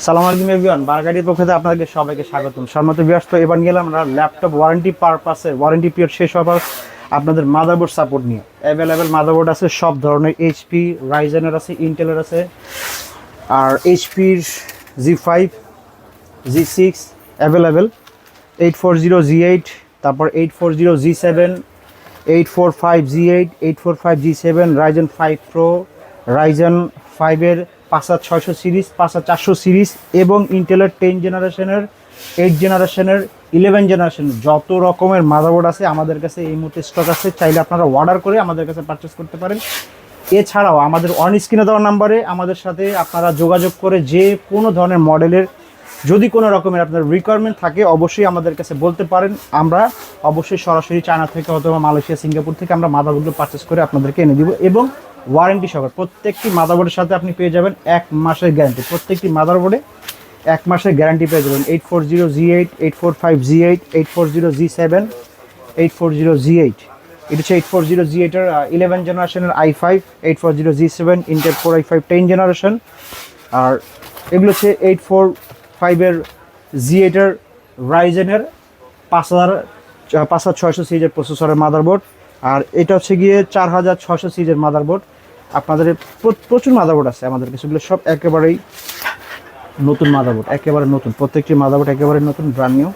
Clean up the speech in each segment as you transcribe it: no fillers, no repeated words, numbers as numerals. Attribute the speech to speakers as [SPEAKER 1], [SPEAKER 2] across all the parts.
[SPEAKER 1] সালাম আলাইকুম এভরিওয়ান, বারগাড়ির পক্ষ থেকে আপনাদেরকে সবাইকে স্বাগতম। সম্মত ব্যস্ত এবার গেলাম আমরা ল্যাপটপ ওয়ারেন্টি পারপাসে, ওয়ারেন্টি পিরিয়ড শেষ হওয়ার আপনাদের মাদারবোর্ড সাপোর্ট নিয়ে। অ্যাভেলেবেল মাদারবোর্ড আছে সব ধরনের, এইচপি, রাইজেনের আছে, ইন্টেলের আছে, আর এইচপির G5, G6 অ্যাভেলেবেল, 840G8, তারপর 840G7, 845G8, 845G7, Ryzen 5 pro, Ryzen 5-এর 5600 সিরিজ, 5400 সিরিজ এবং ইন্টেলের 10 জেনারেশনের, 8 জেনারেশনের, 11 জেনারেশনের যত রকমের মাদারবোর্ড আছে আমাদের কাছে এই মুহূর্তে স্টক আছে। চাইলে আপনারা অর্ডার করে আমাদের কাছে পারচেস করতে পারেন। এছাড়াও আমাদের অন স্ক্রিনে দেওয়া নাম্বারে আমাদের সাথে আপনারা যোগাযোগ করে যে কোনো ধরনের মডেলের যদি কোনো রকমের আপনার রিকোয়ারমেন্ট থাকে অবশ্যই আমাদের কাছে বলতে পারেন। আমরা অবশ্যই সরাসরি চায়না থেকে অথবা মালয়েশিয়া, সিঙ্গাপুর থেকে আমরা মাদারবোর্ডগুলো পারচেস করে আপনাদেরকে এনে দিব এবং ওয়ারেন্টি সহকারে প্রত্যেকটি মাদারবোর্ডের সাথে আপনি পেয়ে যাবেন 1 মাসের গ্যারান্টি। প্রত্যেকটি মাদারবোর্ডে 1 মাসের গ্যারান্টি পেয়ে যাবেন। 840G8, 845G8, 840G7, 840G8, এটা হচ্ছে 840G8 এর 11 জেনারেশনের i5, 840G7 Intel Core i5 10 generation, আর এগুলো হচ্ছে 845-এর G8 এর রাইজেনের 5600 সিরিজের প্রসেসরের মাদারবোর্ড, আর এটা হচ্ছে গিয়ে 4600 সিরিজের মাদারবোর্ড। আপনাদের প্রচুর মাদারবোর্ড আছে আমাদের কাছে, এগুলো সব একেবারেই নতুন মাদারবোর্ড, একেবারে নতুন। প্রত্যেকটি মাদারবোর্ড একেবারে নতুন, ব্র্যান্ড নিউ,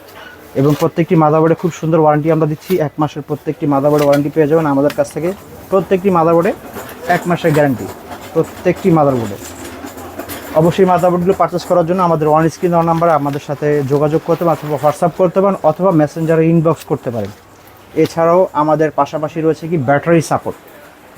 [SPEAKER 1] এবং প্রত্যেকটি মাদারবোর্ডে খুব সুন্দর ওয়ারেন্টি আমরা দিচ্ছি। 1 মাসের প্রত্যেকটি মাদারবোর্ডে ওয়ারেন্টি পেয়ে যাবেন আমাদের কাছ থেকে। প্রত্যেকটি মাদারবোর্ডে 1 মাসের গ্যারান্টি, প্রত্যেকটি মাদারবোর্ডে। অবশ্যই মাদারবোর্ডগুলো পারচেস করার জন্য আমাদের অন স্ক্রিন দেওয়া নাম্বারে আমাদের সাথে যোগাযোগ করতে পারেন, অথবা হোয়াটসঅ্যাপ করতে পারেন, অথবা মেসেঞ্জারে ইনবক্স করতে পারেন। এছাড়াও আমাদের পাশাপাশি রয়েছে কি ব্যাটারি সাপোর্ট,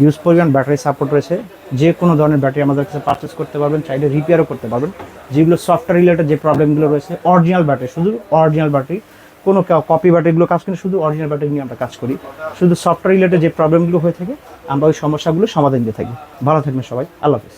[SPEAKER 1] ইউজ পরিমাণ ব্যাটারি সাপোর্ট রয়েছে। যে কোনো ধরনের ব্যাটারি আমাদের কাছে পারচেস করতে পারবেন, চাইলে রিপেয়ারও করতে পারবেন। যেগুলো সফটওয়্যার রিলেটেড যে প্রবলেমগুলো রয়েছে, অরিজিনাল ব্যাটারি, শুধু অরিজিনাল ব্যাটারি, কোনো কপি ব্যাটারিগুলো কাজ করি, শুধু অরিজিনাল ব্যাটারি নিয়ে আমরা কাজ করি। শুধু সফটওয়্যার রিলেটেড যে প্রবলেমগুলো হয়ে থাকে আমরা ওই সমস্যাগুলো সমাধান দিয়ে থাকি। ভালো থাকবেন সবাই, আল্লাহ হাফেজ।